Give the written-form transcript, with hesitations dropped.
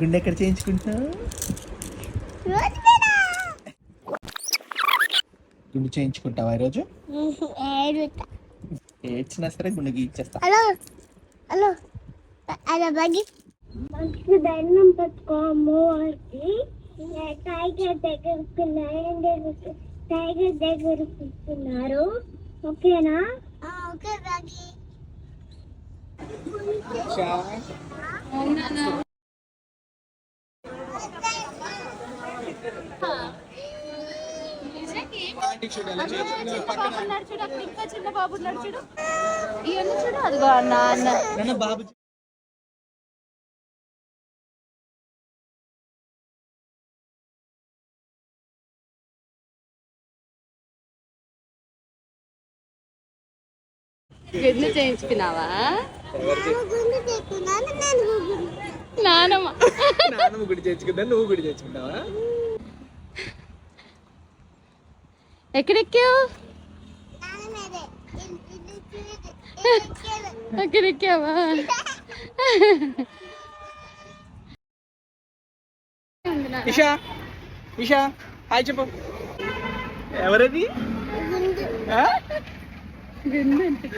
గుండె ఎక్కడ చేయించుకుంటున్నావు? గుండె చేయించుకుంటావా ఈరోజు? ఏడ్చినా సరే గుండె గీచేస్తా. హలో హలో అలా బగి దండం పెట్టుకోము టైగర్ దగ్గరకు టైగర్ దగ్గరకు వస్తున్నారు. ఓకేనా? ఓకే బగి. చిన్న బాబు నడుచుడు ఇవన్నీ చూడు. అదిగో నాన్న బాబు గుండు చేయించుకున్నావా? నానమ్మ నాన్నమ్మ గుడి చేయించుకుందా, నువ్వు గుడి చేయించుకుంటావా? ఎక్కడెక్కావు? ఎక్కడెక్కావా? ఇషా ఇషా హాయ్ చెప్పు. ఎవరది? గుండు అంటే